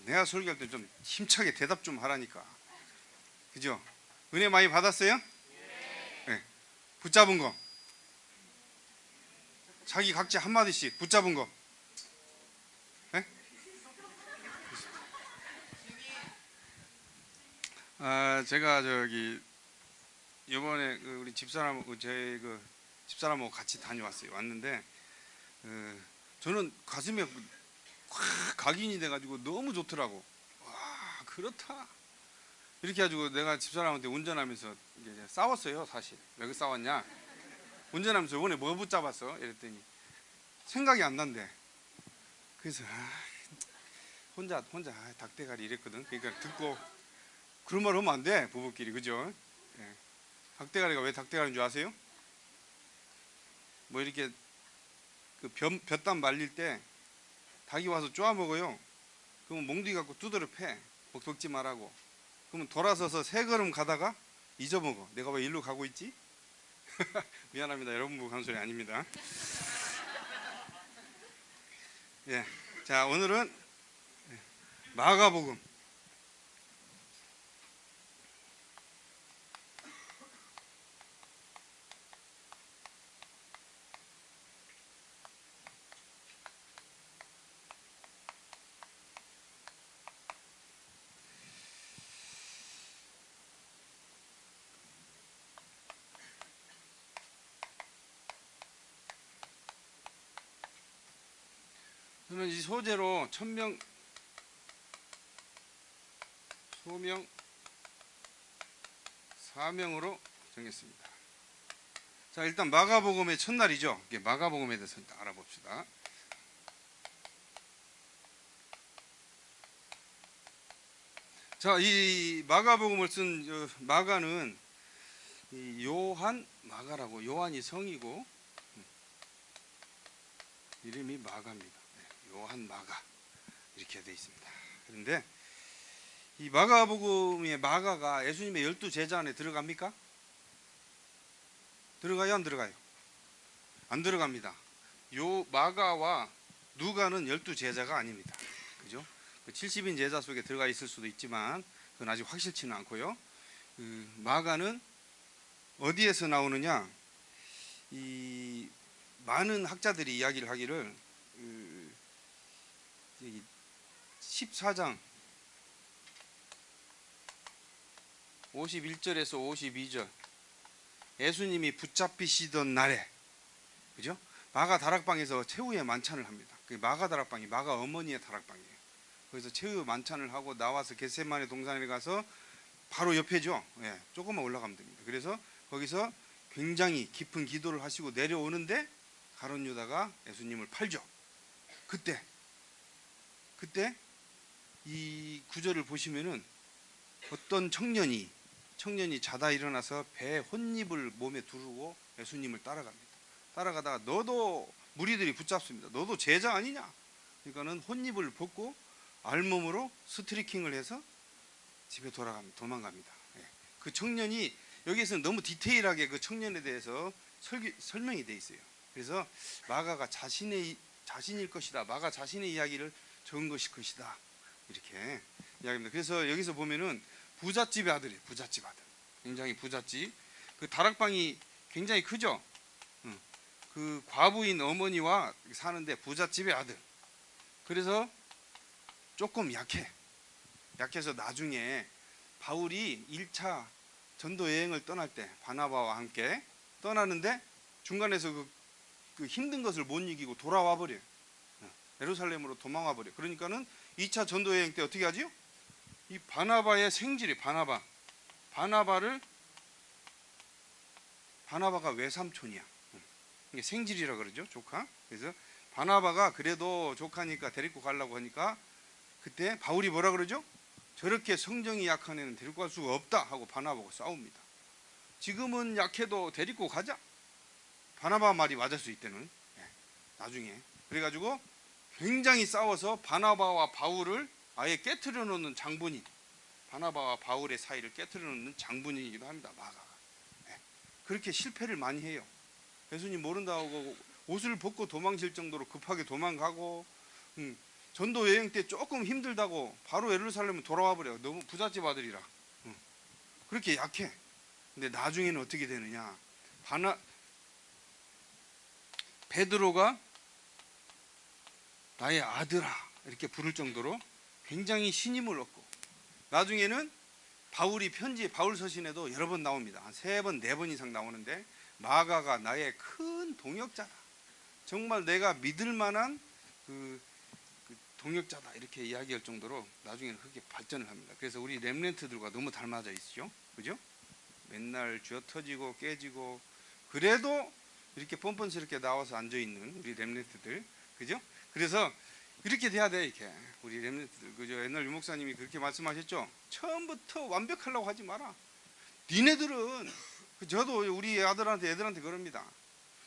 내가 설교할 때 좀 힘차게 대답 좀 하라니까. 그죠? 은혜 많이 받았어요? 네. 붙잡은 거. 자기 각자 한마디씩 붙잡은 거. 네? 제가 이번에 우리 집사람하고 같이 다녀왔어요. 왔는데 저는 가슴에 확 각인이 돼가지고 너무 좋더라고. 와, 그렇다. 이렇게 해가지고 내가 집사람한테 운전하면서 이제 싸웠어요. 사실 왜 싸웠냐, 운전하면서 이번에 뭐 붙잡았어? 이랬더니 생각이 안 난대. 그래서 혼자 닭대가리 이랬거든. 그러니까 듣고 그런 말 하면 안 돼, 부부끼리. 그죠? 예. 닭대가리가 왜 닭대가리인 줄 아세요? 뭐 이렇게 그 볕담 말릴 때 닭이 와서 쪼아 먹어요. 그러면 몽둥이 갖고 두드려 패. 먹지 말라고. 그러면 돌아서서 세 걸음 가다가 잊어먹어. 내가 왜 일로 가고 있지? 미안합니다. 여러분 보고 한 소리 아닙니다. 예. 자, 오늘은 마가복음. 저는 이 소재로 소명, 사명으로 정했습니다. 자, 일단 마가복음의 첫날이죠. 마가복음에 대해서 일단 알아봅시다. 자, 이 마가복음을 쓴 마가는 이 요한 마가라고, 요한이 성이고 이름이 마가입니다. 요한 마가 이렇게 되어 있습니다. 그런데 이 마가복음의 마가가 예수님의 12제자 안에 들어갑니까? 들어가요, 안 들어가요? 안 들어갑니다. 요 마가와 누가는 12제자가 아닙니다. 그죠? 70인 제자 속에 들어가 있을 수도 있지만 그건 아직 확실치는 않고요. 마가는 어디에서 나오느냐? 이 많은 학자들이 이야기를 하기를 14장 51절에서 52절, 예수님이 붙잡히시던 날에, 그죠? 마가 다락방에서 최후의 만찬을 합니다. 그 마가 다락방이 마가 어머니의 다락방이에요. 거기서 최후 만찬을 하고 나와서 겟세마네 동산에 가서 바로 옆에죠. 예, 조금만 올라가면 됩니다. 그래서 거기서 굉장히 깊은 기도를 하시고 내려오는데 가룟 유다가 예수님을 팔죠. 그때 이 구절을 보시면은 어떤 청년이 자다 일어나서 배에 혼잎을 몸에 두르고 예수님을 따라갑니다. 따라가다가 너도, 무리들이 붙잡습니다. 너도 제자 아니냐? 그러니까는 혼잎을 벗고 알몸으로 스트리킹을 해서 집에 도망갑니다. 예. 그 청년이, 여기에서는 너무 디테일하게 그 청년에 대해서 설명이 돼 있어요. 그래서 마가가 자신일 것이다, 마가 자신의 이야기를 적은 것일 것이다, 이렇게 이야기합니다. 그래서 여기서 보면은 부잣집의 아들이에요. 부잣집 아들. 굉장히 부잣집. 그 다락방이 굉장히 크죠. 그 과부인 어머니와 사는데 부잣집의 아들. 그래서 조금 약해서 나중에 바울이 1차 전도 여행을 떠날 때 바나바와 함께 떠나는데 중간에서 그 힘든 것을 못 이기고 돌아와 버려요. 예루살렘으로 도망와 버려요. 그러니까는 2차 전도 여행 때 어떻게 하지요? 이 바나바의 생질이, 바나바가 외삼촌이야. 이게 생질이라 그러죠, 조카. 그래서 바나바가 그래도 조카니까 데리고 가려고 하니까 그때 바울이 뭐라 그러죠? 저렇게 성정이 약한 애는 데리고 갈 수가 없다 하고 바나바하고 싸웁니다. 지금은 약해도 데리고 가자. 바나바 말이 맞을 수 있다는. 나중에 그래가지고 굉장히 싸워서 바나바와 바울을 아예 깨트려 놓는 장본인, 바나바와 바울의 사이를 깨트려 놓는 장본인이기도 합니다, 마가가. 그렇게 실패를 많이 해요. 예수님 모른다고 옷을 벗고 도망칠 정도로 급하게 도망가고, 전도 여행 때 조금 힘들다고 바로 예루살렘 돌아와 버려. 너무 부잣집 아들이라. 그렇게 약해. 근데 나중에는 어떻게 되느냐? 베드로가 나의 아들아 이렇게 부를 정도로 굉장히 신임을 얻고, 나중에는 바울이 바울 서신에도 여러 번 나옵니다. 한 3번, 4번 이상 나오는데 마가가 나의 큰 동역자다. 정말 내가 믿을 만한 그 동역자다 이렇게 이야기할 정도로 나중에는 그렇게 발전을 합니다. 그래서 우리 렘넌트들과 너무 닮아져 있죠. 그죠? 맨날 쥐어 터지고 깨지고 그래도 이렇게 뻔뻔스럽게 나와서 앉아 있는 우리 렘넌트들, 그죠? 그래서 이렇게 돼야 돼. 이렇게 우리 렘넌트들, 그죠? 옛날 유목사님이 그렇게 말씀하셨죠. 처음부터 완벽하려고 하지 마라. 니네들은, 저도 우리 아들한테 애들한테 그럽니다.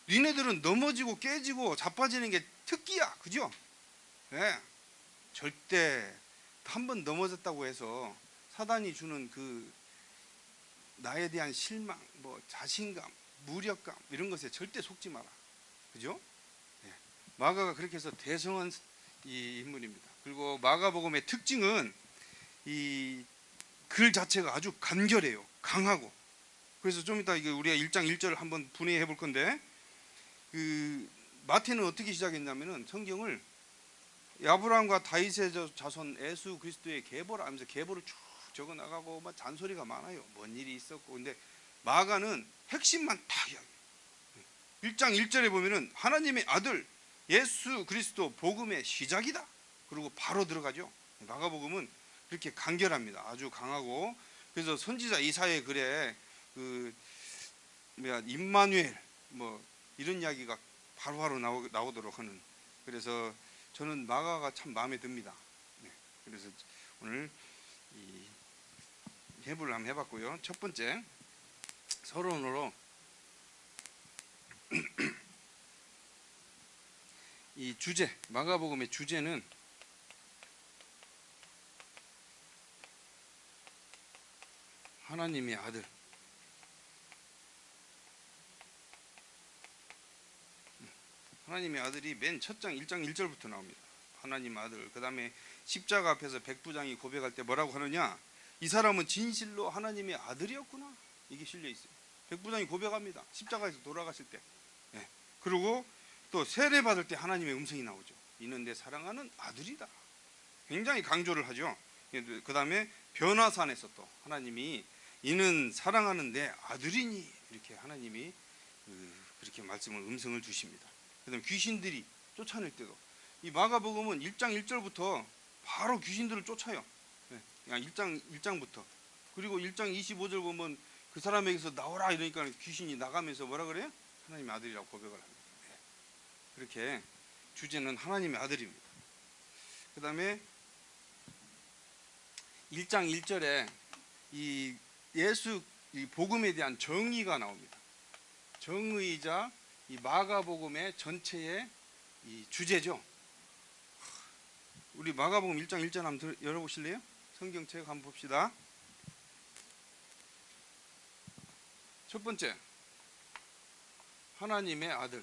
니네들은 넘어지고 깨지고 자빠지는 게 특기야, 그죠? 네. 절대 한 번 넘어졌다고 해서 사단이 주는 그 나에 대한 실망, 뭐 자신감, 무력감 이런 것에 절대 속지 마라, 그죠? 네. 마가가 그렇게 해서 대성한 이 인물입니다. 그리고 마가복음의 특징은 이 글 자체가 아주 간결해요. 강하고. 그래서 좀 이따 우리가 1장 1절을 한번 분해해 볼 건데, 그 마태는 어떻게 시작했냐면은 성경을 아브라함과 다윗의 자손 예수 그리스도의 계보라 하면서 계보를 쭉 적어 나가고 막 잔소리가 많아요. 뭔 일이 있었고. 근데 마가는 핵심만 다 이야기해요. 1장 1절에 보면은 하나님의 아들 예수 그리스도 복음의 시작이다. 그리고 바로 들어가죠. 마가복음은 그렇게 간결합니다. 아주 강하고. 그래서 선지자 이사야의 글에 임마누엘 뭐 이런 이야기가 바로바로 나오도록 하는. 그래서 저는 마가가 참 마음에 듭니다. 네. 그래서 오늘 이 해부를 한번 해봤고요. 첫 번째 서론으로 이 주제, 마가복음의 주제는 하나님의 아들. 하나님의 아들이 맨 첫 장 1장 1절부터 나옵니다. 하나님 아들. 그 다음에 십자가 앞에서 백부장이 고백할 때 뭐라고 하느냐? 이 사람은 진실로 하나님의 아들이었구나. 이게 실려 있어요. 백부장이 고백합니다. 십자가에서 돌아가실 때. 네. 그리고 또 세례 받을 때 하나님의 음성이 나오죠. 이는 내 사랑하는 아들이다. 굉장히 강조를 하죠. 그 다음에 변화산에서 또 하나님이 이는 사랑하는 내 아들이니 이렇게 하나님이 그렇게 음성을 주십니다. 그 다음에 귀신들이 쫓아낼 때도 이 마가복음은 1장 1절부터 바로 귀신들을 쫓아요. 네, 그냥 1장부터. 그리고 1장 25절 보면 그 사람에게서 나오라 이러니까 귀신이 나가면서 뭐라 그래요? 하나님의 아들이라고 고백을 합니다. 네, 그렇게 주제는 하나님의 아들입니다. 그 다음에 1장 1절에 이 예수 이 복음에 대한 정의가 나옵니다. 정의이자 이 마가복음의 전체의 이 주제죠. 우리 마가복음 1장 1절 한번 열어보실래요? 성경책 한번 봅시다. 첫 번째, 하나님의 아들.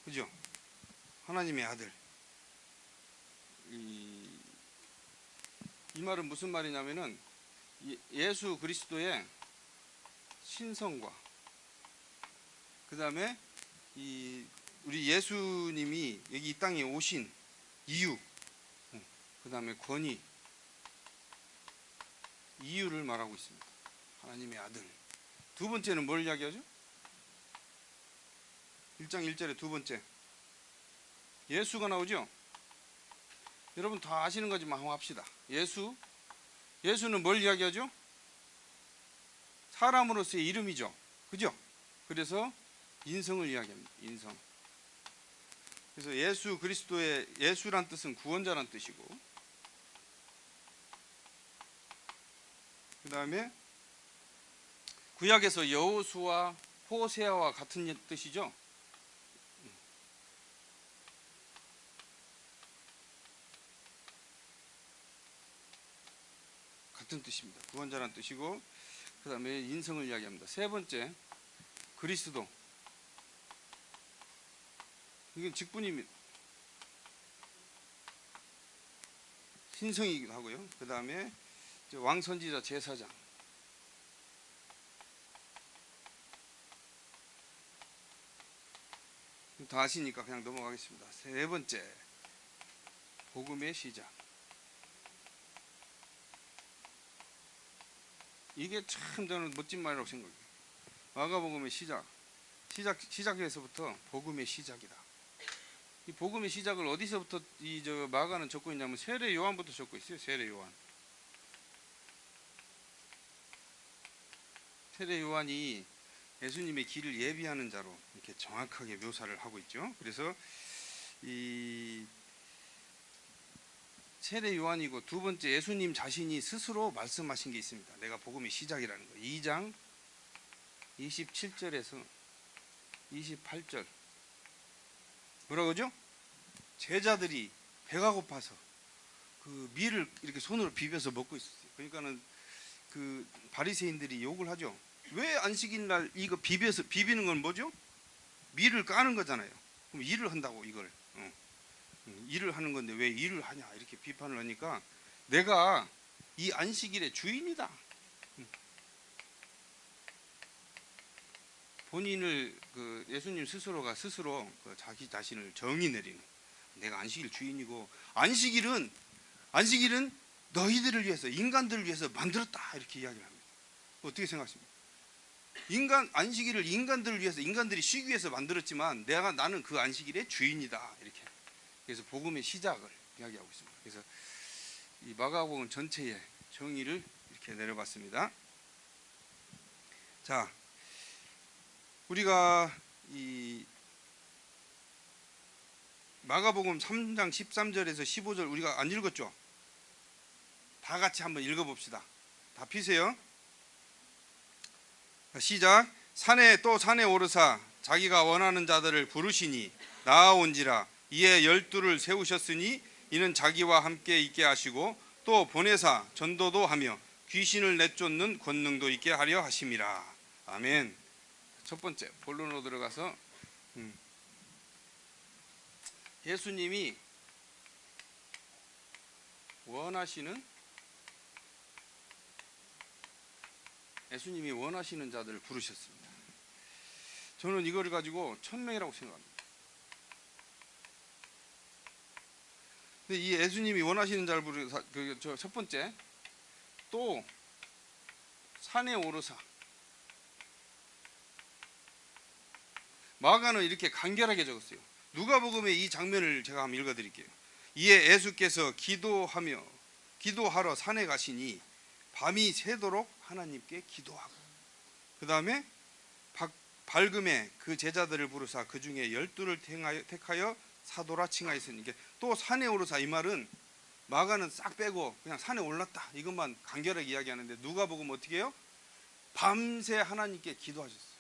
그죠? 하나님의 아들. 이 말은 무슨 말이냐면은 예수 그리스도의 신성과 그 다음에 우리 예수님이 여기 이 땅에 오신 이유, 그 다음에 권위, 이유를 말하고 있습니다. 하나님의 아들. 두 번째는 뭘 이야기하죠? 1장 1절에 두 번째 예수가 나오죠? 여러분 다 아시는 거지만 한번 합시다. 예수는 뭘 이야기하죠? 사람으로서의 이름이죠. 그죠? 그래서 인성을 이야기합니다. 인성. 그래서 예수 그리스도의 예수란 뜻은 구원자란 뜻이고, 그 다음에 구약에서 여호수아, 호세아와 같은 뜻이죠. 같은 뜻입니다. 구원자란 뜻이고, 그 다음에 인성을 이야기합니다. 세 번째, 그리스도. 이게 직분입니다. 신성이기도 하고요. 그 다음에 왕선지자 제사장. 다 아시니까 그냥 넘어가겠습니다. 세 번째, 복음의 시작. 이게 참 저는 멋진 말이라고 생각해요. 마가복음의 시작에서부터 복음의 시작이다. 이 복음의 시작을 어디서부터 마가는 적고 있냐면 세례 요한부터 적고 있어요. 세례 요한. 세례 요한이 예수님의 길을 예비하는 자로 이렇게 정확하게 묘사를 하고 있죠. 그래서 이 세례 요한이고, 두 번째 예수님 자신이 스스로 말씀하신 게 있습니다. 내가 복음의 시작이라는 거. 2장 27절에서 28절 뭐라 그러죠? 제자들이 배가 고파서 그 밀을 이렇게 손으로 비벼서 먹고 있었어요. 그러니까는 그 바리새인들이 욕을 하죠. 왜 안식일 날 이거 비비는 건 뭐죠? 밀을 까는 거잖아요. 그럼 일을 한다고 이걸 일을 하는 건데 왜 일을 하냐 이렇게 비판을 하니까 내가 이 안식일의 주인이다. 본인을 예수님 스스로가 스스로 자기 자신을 정의 내리는, 내가 안식일 주인이고 안식일은 너희들을 위해서, 인간들을 위해서 만들었다 이렇게 이야기를 합니다. 어떻게 생각하십니까? 안식일을 인간들을 위해서, 인간들이 쉬기 위해서 만들었지만 나는 그 안식일의 주인이다 이렇게. 그래서 복음의 시작을 이야기하고 있습니다. 그래서 이 마가복음 전체의 정의를 이렇게 내려봤습니다. 자, 우리가 이 마가복음 3장 13절에서 15절 우리가 안 읽었죠? 다 같이 한번 읽어봅시다. 다 피세요. 시작. 산에 오르사 자기가 원하는 자들을 부르시니 나아온지라. 이에 12를 세우셨으니 이는 자기와 함께 있게 하시고 또 보내사 전도도 하며 귀신을 내쫓는 권능도 있게 하려 하심이라. 아멘. 첫 번째 본론으로 들어가서 예수님이 원하시는 자들을 부르셨습니다. 저는 이걸 가지고 천명이라고 생각합니다. 근데 이 예수님이 원하시는 자를 부르사, 첫 번째, 또 산에 오르사. 마가는 이렇게 간결하게 적었어요. 누가복음의 이 장면을 제가 한번 읽어드릴게요. 이에 예수께서 기도하러 산에 가시니 밤이 새도록 하나님께 기도하고, 그 다음에 밝음에 그 제자들을 부르사 그 중에 12를 택하여 사도라 칭하였으니, 이게 또 산에 오르사, 이 말은 마가는 싹 빼고 그냥 산에 올랐다 이것만 간결하게 이야기하는데, 누가복음 어떻게 해요? 밤새 하나님께 기도하셨어요.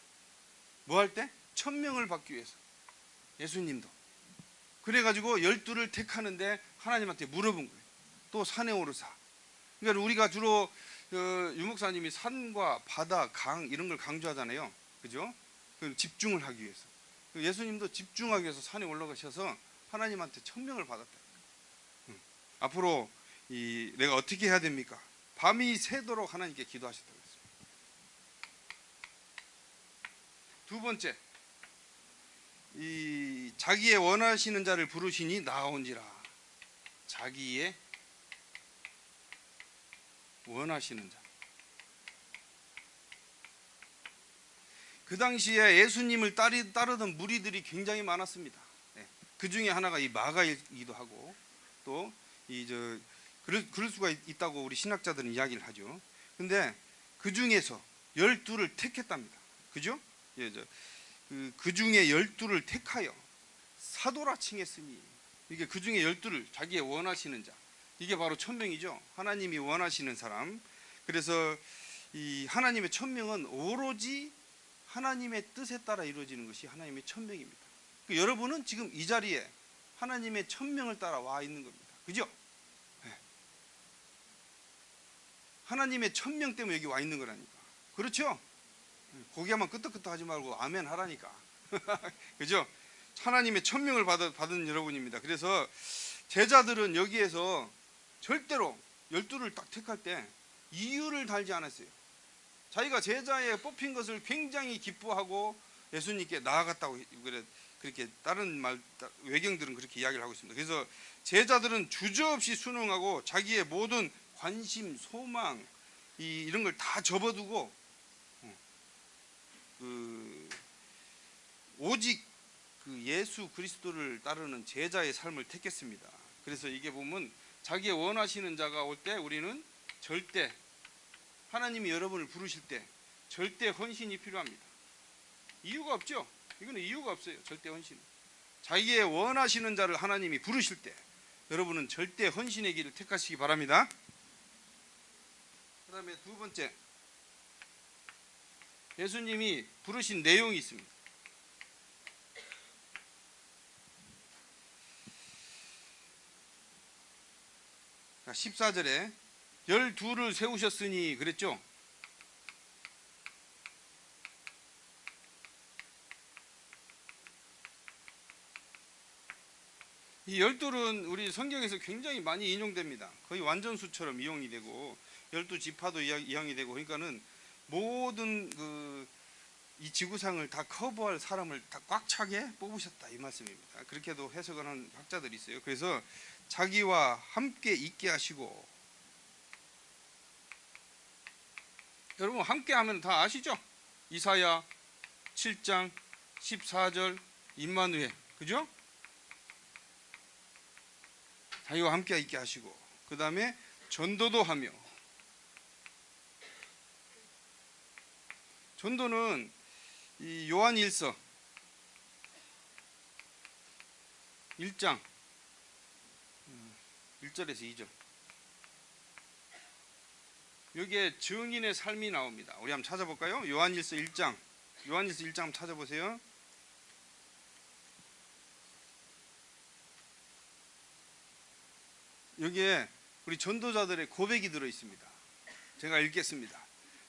뭐 할 때? 천명을 받기 위해서. 예수님도 그래가지고 12를 택하는데 하나님한테 물어본 거예요. 또 산에 오르사. 그러니까 우리가 주로 유목사님이 산과 바다, 강 이런 걸 강조하잖아요. 그죠? 집중을 하기 위해서. 예수님도 집중하기 위해서 산에 올라가셔서 하나님한테 천명을 받았다. 앞으로 내가 어떻게 해야 됩니까? 밤이 새도록 하나님께 기도하셨다고 했습니다. 두 번째, 자기의 원하시는 자를 부르시니 나아온지라. 자기의 원하시는 자. 그 당시에 예수님을 따르던 무리들이 굉장히 많았습니다. 그 중에 하나가 이 마가이기도 하고, 또 그럴 수가 있다고 우리 신학자들은 이야기를 하죠. 근데 그 중에서 12를 택했답니다. 그죠? 그 중에 12를 택하여 사도라 칭했으니, 이게 그 중에 12를 자기의 원하시는 자, 이게 바로 천명이죠. 하나님이 원하시는 사람. 그래서 이 하나님의 천명은 오로지 하나님의 뜻에 따라 이루어지는 것이 하나님의 천명입니다. 여러분은 지금 이 자리에 하나님의 천명을 따라 와 있는 겁니다. 그죠? 네. 하나님의 천명 때문에 여기 와 있는 거라니까. 그렇죠? 고개만 끄덕끄덕 하지 말고 아멘 하라니까. 그죠? 하나님의 천명을 받은 여러분입니다. 그래서 제자들은 여기에서 절대로 12를 딱 택할 때 이유를 달지 않았어요. 자기가 제자에 뽑힌 것을 굉장히 기뻐하고 예수님께 나아갔다고 그렇게 다른 외경들은 그렇게 이야기를 하고 있습니다. 그래서 제자들은 주저없이 순응하고 자기의 모든 관심, 소망 이런 걸 다 접어두고 오직 예수 그리스도를 따르는 제자의 삶을 택했습니다. 그래서 이게 보면 자기의 원하시는 자가 올 때 우리는 절대, 하나님이 여러분을 부르실 때 절대 헌신이 필요합니다. 이유가 없죠. 이거는 이유가 없어요. 절대 헌신. 자기의 원하시는 자를 하나님이 부르실 때 여러분은 절대 헌신의 길을 택하시기 바랍니다. 그 다음에 두 번째, 예수님이 부르신 내용이 있습니다. 14절에 12를 세우셨으니 그랬죠. 이 12는 우리 성경에서 굉장히 많이 인용됩니다. 거의 완전수처럼 이용이 되고 12지파도 이용이 되고, 그러니까는 모든 이 지구상을 다 커버할 사람을 다 꽉 차게 뽑으셨다 이 말씀입니다. 그렇게도 해석을 하는 학자들이 있어요. 그래서 자기와 함께 있게 하시고, 여러분 함께 하면 다 아시죠? 이사야 7장 14절 임마누엘, 그죠? 자기와 함께 있게 하시고, 그 다음에 전도도 하며, 전도는 이 요한일서 1장 1절에서 2절, 여기에 증인의 삶이 나옵니다. 우리 한번 찾아볼까요? 요한일서 1장 한번 찾아보세요. 여기에 우리 전도자들의 고백이 들어있습니다. 제가 읽겠습니다.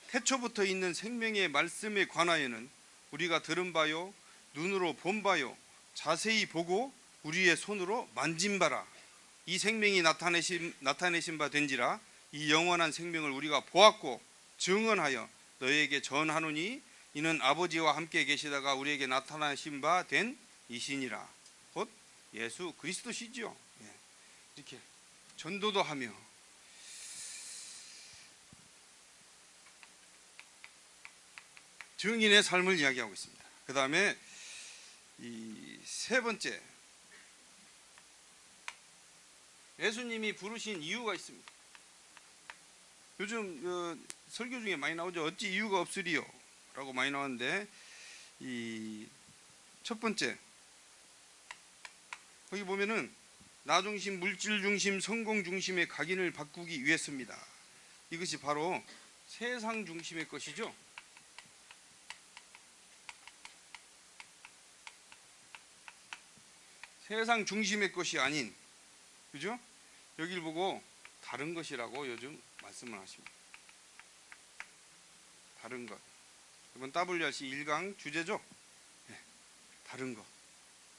태초부터 있는 생명의 말씀에 관하여는 우리가 들은 바요, 눈으로 본 바요, 자세히 보고 우리의 손으로 만진 바라. 이 생명이 나타내신 바 된지라. 이 영원한 생명을 우리가 보았고 증언하여 너희에게 전하노니 이는 아버지와 함께 계시다가 우리에게 나타나신 바 된 이신이라. 곧 예수 그리스도시죠. 이렇게 전도도 하며, 증인의 삶을 이야기하고 있습니다. 그 다음에 이 세 번째, 예수님이 부르신 이유가 있습니다. 요즘 설교 중에 많이 나오죠. 어찌 이유가 없으리요 라고 많이 나오는데, 이 첫 번째, 거기 보면은 나 중심, 물질 중심, 성공 중심의 각인을 바꾸기 위해서입니다. 이것이 바로 세상 중심의 것이죠. 세상 중심의 것이 아닌, 그죠? 여길 보고 다른 것이라고 요즘 말씀을 하십니다. 다른 것. 이번 WRC 1강 주제죠? 네, 다른 것.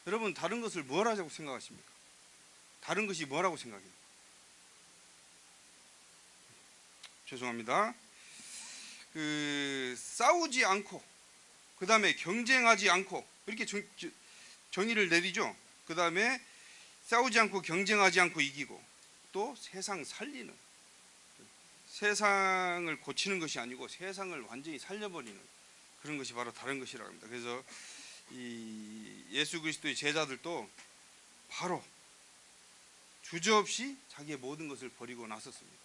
여러분 다른 것을 뭘 하자고 생각하십니까? 다른 것이 뭐라고 생각해요? 죄송합니다. 싸우지 않고, 그 다음에 경쟁하지 않고, 이렇게 정의를 내리죠. 그 다음에 싸우지 않고 경쟁하지 않고 이기고, 또 세상 살리는, 세상을 고치는 것이 아니고 세상을 완전히 살려버리는 그런 것이 바로 다른 것이라고 합니다. 그래서 이 예수 그리스도의 제자들도 바로 주저없이 자기의 모든 것을 버리고 나섰습니다.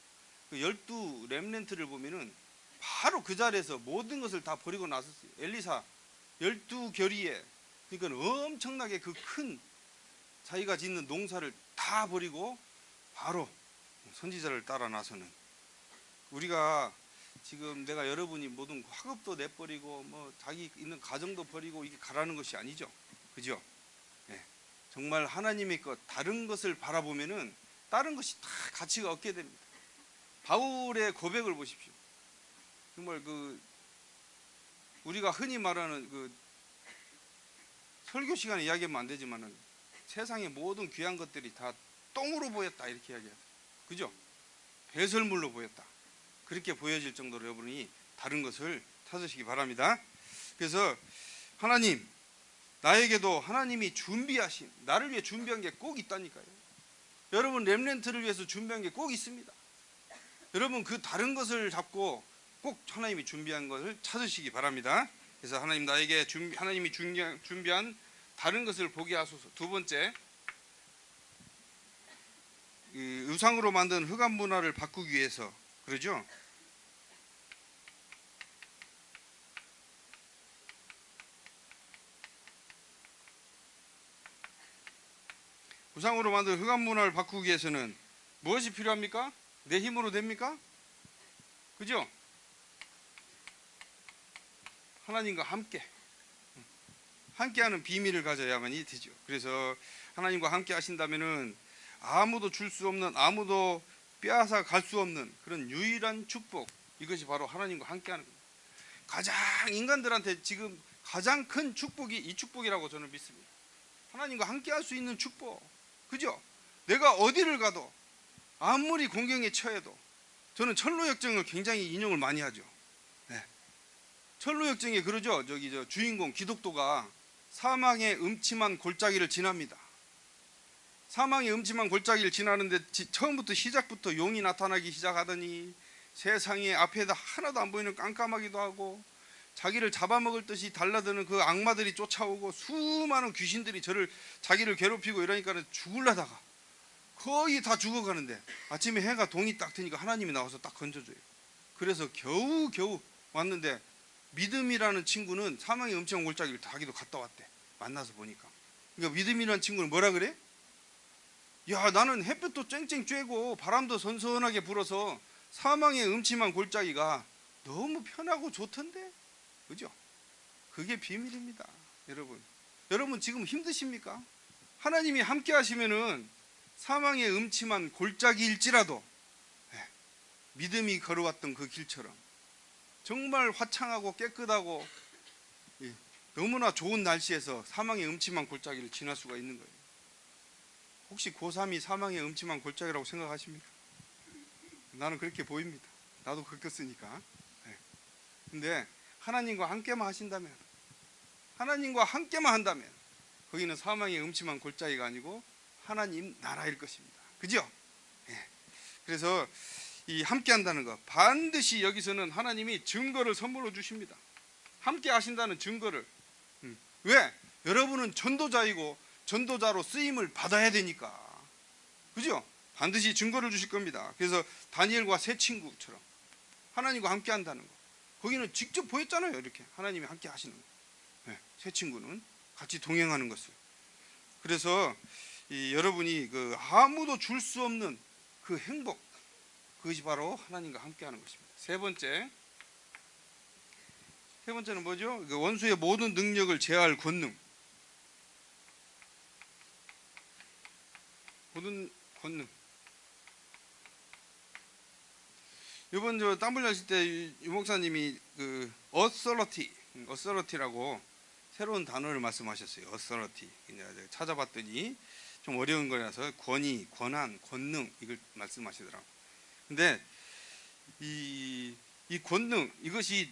그 12 렘넌트를 보면은 바로 그 자리에서 모든 것을 다 버리고 나섰어요. 엘리사 12결의에, 그러니까 엄청나게 그 큰 자기가 짓는 농사를 다 버리고 바로 선지자를 따라 나서는, 우리가 지금 내가 여러분이 모든 학업도 내버리고 뭐 자기 있는 가정도 버리고 이게 가라는 것이 아니죠. 그죠? 네. 정말 하나님의 것, 다른 것을 바라보면은 다른 것이 다 가치가 없게 됩니다. 바울의 고백을 보십시오. 정말 우리가 흔히 말하는 설교 시간에 이야기하면 안 되지만은 세상의 모든 귀한 것들이 다 똥으로 보였다 이렇게 이야기해요. 그죠? 배설물로 보였다. 그렇게 보여질 정도로 여러분이 다른 것을 찾으시기 바랍니다. 그래서 하나님, 나에게도 하나님이 준비하신, 나를 위해 준비한 게 꼭 있다니까요. 여러분 렘넌트를 위해서 준비한 게 꼭 있습니다. 여러분 그 다른 것을 잡고 꼭 하나님이 준비한 것을 찾으시기 바랍니다. 그래서 하나님 나에게 하나님이 준비한 다른 것을 보게 하소서. 두 번째, 의상으로 만든 흑암 문화를 바꾸기 위해서 그러죠. 우상으로 만든 흑암 문화를 바꾸기 위해서는 무엇이 필요합니까? 내 힘으로 됩니까? 그죠? 하나님과 함께하는 비밀을 가져야만이 되죠. 그래서 하나님과 함께 하신다면은 아무도 줄 수 없는, 아무도 빼앗아 갈 수 없는 그런 유일한 축복, 이것이 바로 하나님과 함께하는 겁니다. 가장 인간들한테 지금 가장 큰 축복이 이 축복이라고 저는 믿습니다. 하나님과 함께할 수 있는 축복. 그죠? 내가 어디를 가도 아무리 공경에 처해도, 저는 철로역정을 굉장히 인용을 많이 하죠. 네. 철로역정에 그러죠. 저 주인공 기독도가 사망의 음침한 골짜기를 지납니다. 사망의 음침한 골짜기를 지나는데 처음부터 시작부터 용이 나타나기 시작하더니 세상에 앞에다 하나도 안 보이는 깜깜하기도 하고, 자기를 잡아먹을 듯이 달라드는 그 악마들이 쫓아오고 수많은 귀신들이 자기를 괴롭히고 이러니까 죽으려다가 거의 다 죽어가는데 아침에 해가 동이 딱 트니까 하나님이 나와서 딱 건져줘요. 그래서 겨우 왔는데 믿음이라는 친구는 사망의 음침한 골짜기를 자기도 갔다 왔대. 만나서 보니까. 그러니까 믿음이라는 친구는 뭐라 그래? 야, 나는 햇볕도 쨍쨍 쬐고 바람도 선선하게 불어서 사망의 음침한 골짜기가 너무 편하고 좋던데? 그죠? 그게 비밀입니다. 여러분 지금 힘드십니까? 하나님이 함께 하시면은 사망의 음침한 골짜기일지라도 믿음이 걸어왔던 그 길처럼 정말 화창하고 깨끗하고 너무나 좋은 날씨에서 사망의 음침한 골짜기를 지날 수가 있는 거예요. 혹시 고3이 사망의 음침한 골짜기라고 생각하십니까? 나는 그렇게 보입니다. 나도 겪었으니까. 근데 하나님과 함께만 하신다면, 하나님과 함께만 한다면 거기는 사망의 음침한 골짜기가 아니고 하나님 나라일 것입니다. 그죠? 그래서 이 함께 한다는 것, 반드시 여기서는 하나님이 증거를 선물로 주십니다. 함께 하신다는 증거를. 왜? 여러분은 전도자이고 전도자로 쓰임을 받아야 되니까. 그죠? 반드시 증거를 주실 겁니다. 그래서 다니엘과 세 친구처럼 하나님과 함께 한다는 거, 거기는 직접 보였잖아요. 이렇게 하나님이 함께 하시는 거. 세 친구는 같이 동행하는 것을. 그래서 여러분이 그 아무도 줄 수 없는 그 행복, 그것이 바로 하나님과 함께하는 것입니다. 세 번째는 뭐죠? 그 원수의 모든 능력을 제어할 권능. 모든 권능. 이번 저 땀 흘렸을 때 유 목사님이 그 어서러티라고 새로운 단어를 말씀하셨어요. 어서러티. 찾아봤더니 좀 어려운 거라서 권위, 권한, 권능 이걸 말씀하시더라고요. 근데 이 권능, 이것이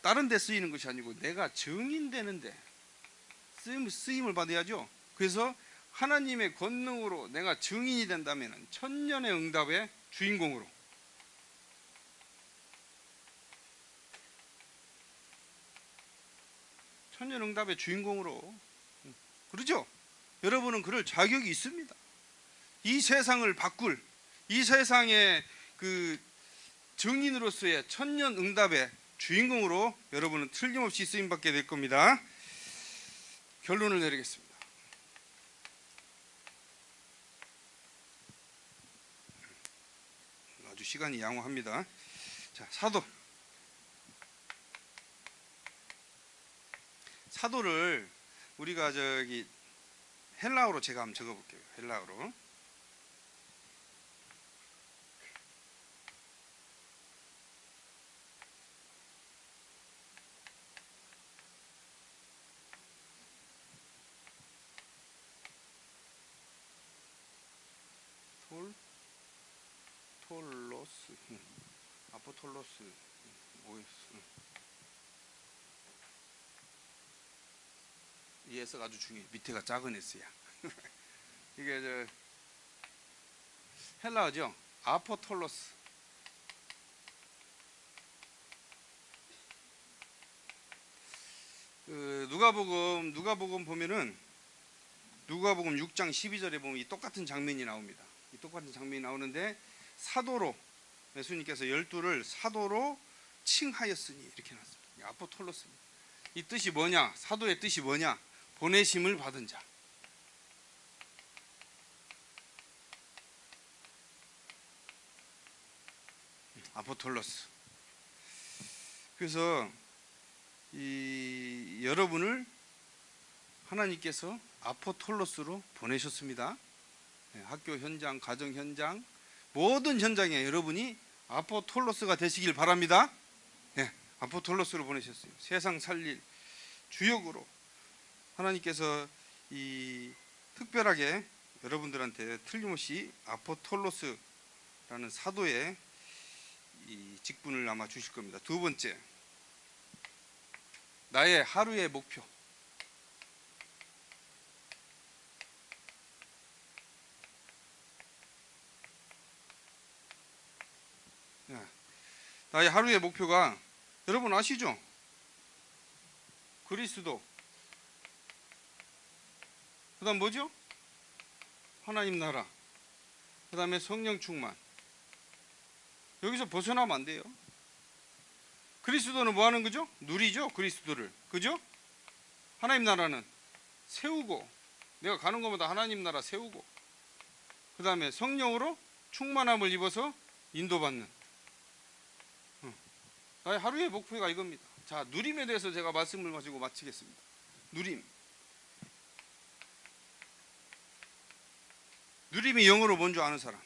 다른 데 쓰이는 것이 아니고 내가 증인되는데 쓰임을 받아야죠. 그래서 하나님의 권능으로 내가 증인이 된다면 천년의 응답의 주인공으로, 천년응답의 주인공으로, 그러죠? 여러분은 그럴 자격이 있습니다. 이 세상을 바꿀, 이 세상의 그 증인으로서의 천년응답의 주인공으로 여러분은 틀림없이 쓰임받게 될 겁니다. 결론을 내리겠습니다. 아주 시간이 양호합니다. 자, 사도를 우리가 헬라어로 제가 한번 적어볼게요. 헬라어로. 아포톨로스. 아포톨로스. 뭐였어? 이 S가 아주 중요해. 밑에가 작은 S야. 이게 헬라어죠. 아포톨로스. 누가복음 보면은 누가복음 6장 12절에 보면 이 똑같은 장면이 나옵니다. 이 똑같은 장면이 나오는데 사도로 예수님께서 12를 사도로 칭하였으니 이렇게 나왔습니다. 아포톨로스입니다. 이 뜻이 뭐냐? 사도의 뜻이 뭐냐? 보내심을 받은 자. 아포톨로스. 그래서 여러분을 하나님께서 아포톨로스로 보내셨습니다. 학교 현장, 가정 현장, 모든 현장에 여러분이 아포톨로스가 되시길 바랍니다. 아포톨로스로 보내셨어요. 세상 살릴 주역으로 하나님께서 특별하게 여러분들한테 틀림없이 아포톨로스라는 사도의 직분을 아마 주실 겁니다. 두 번째, 나의 하루의 목표. 나의 하루의 목표가 여러분 아시죠? 그리스도. 그 다음 뭐죠? 하나님 나라. 그 다음에 성령 충만. 여기서 벗어나면 안 돼요. 그리스도는 뭐 하는 거죠? 누리죠, 그리스도를. 그죠? 하나님 나라는 세우고, 내가 가는 것보다 하나님 나라 세우고, 그 다음에 성령으로 충만함을 입어서 인도받는. 나의 하루의 목표가 이겁니다. 자, 누림에 대해서 제가 말씀을 가지고 마치겠습니다. 누림. 누림이 영어로 뭔지 아는 사람?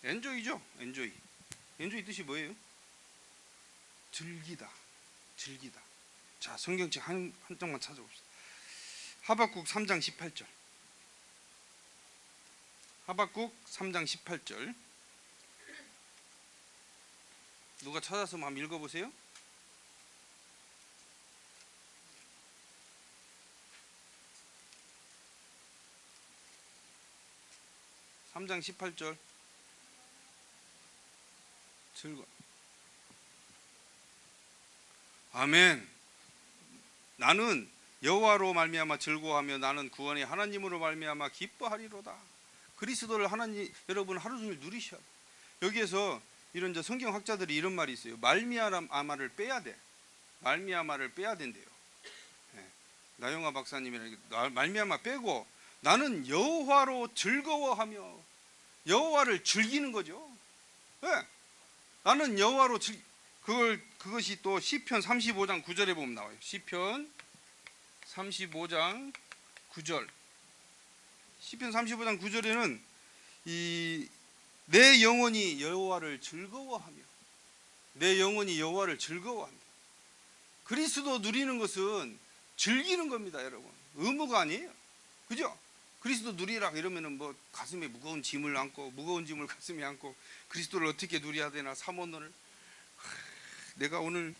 엔조이죠? 엔조이. 엔조이 뜻이 뭐예요? 즐기다. 즐기다. 자, 성경책 한 장만 찾아봅시다. 하박국 3장 18절. 하박국 3장 18절. 누가 찾아서 한번 읽어보세요. (3장 18절) 즐거. 아멘. 나는 여호와로 말미암아 즐거워하며 나는 구원의 하나님으로 말미암아 기뻐하리로다. 그리스도를 하나님 여러분 하루 종일 누리셔야 돼. 여기에서 이런 성경학자들이 이런 말이 있어요. 말미암아를 빼야 돼. 말미암아를 빼야 된대요. 나영아 박사님이랑 말미암아 빼고 나는 여호와로 즐거워하며 여호와를 즐기는 거죠. 나는 여호와로 그것이 또 시편 35장 9절에 보면 나와요. 시편 35장 9절. 시편 35장 9절에는 내 영혼이 여호와를 즐거워하며 내 영혼이 여호와를 즐거워한다. 그리스도 누리는 것은 즐기는 겁니다, 여러분. 의무가 아니에요. 그죠? 그리스도 누리라 이러면은 뭐 가슴에 무거운 짐을 안고 무거운 짐을 가슴에 안고 그리스도를 어떻게 누려야 되나 사모론을. 내가 오늘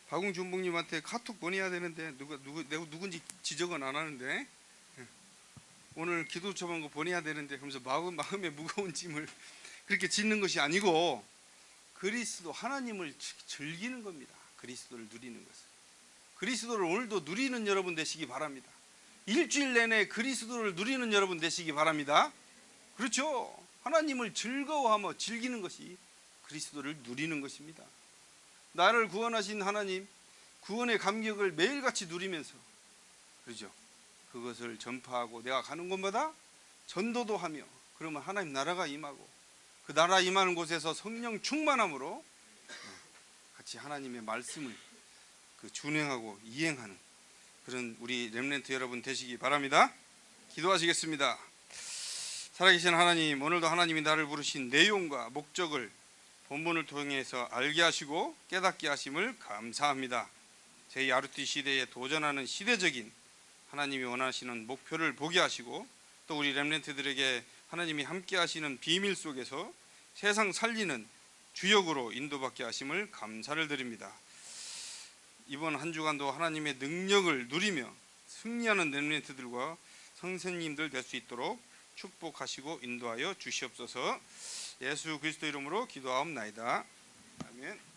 박웅준봉님한테 카톡 보내야 되는데 내가 누군지 지적은 안 하는데 오늘 기도 처방 거 보내야 되는데 그러면서 마음에 무거운 짐을 그렇게 짓는 것이 아니고 그리스도 하나님을 즐기는 겁니다. 그리스도를 누리는 것은. 그리스도를 오늘도 누리는 여러분 되시기 바랍니다. 일주일 내내 그리스도를 누리는 여러분 되시기 바랍니다. 그렇죠? 하나님을 즐거워하며 즐기는 것이 그리스도를 누리는 것입니다. 나를 구원하신 하나님 구원의 감격을 매일같이 누리면서 그렇죠? 그것을 전파하고 내가 가는 곳마다 전도도 하며 그러면 하나님 나라가 임하고 그 나라 임하는 곳에서 성령 충만함으로 같이 하나님의 말씀을 준행하고 이행하는 그런 우리 렘넌트 여러분 되시기 바랍니다. 기도하시겠습니다. 살아계신 하나님, 오늘도 하나님이 나를 부르신 내용과 목적을 본문을 통해서 알게 하시고 깨닫게 하심을 감사합니다. 제 야루티 시대에 도전하는 시대적인 하나님이 원하시는 목표를 보게 하시고 또 우리 렘넌트들에게 하나님이 함께 하시는 비밀 속에서 세상 살리는 주역으로 인도받게 하심을 감사를 드립니다. 이번 한 주간도 하나님의 능력을 누리며 승리하는 렘넌트들과 선생님들 될 수 있도록 축복하시고 인도하여 주시옵소서. 예수 그리스도 이름으로 기도하옵나이다. 아멘.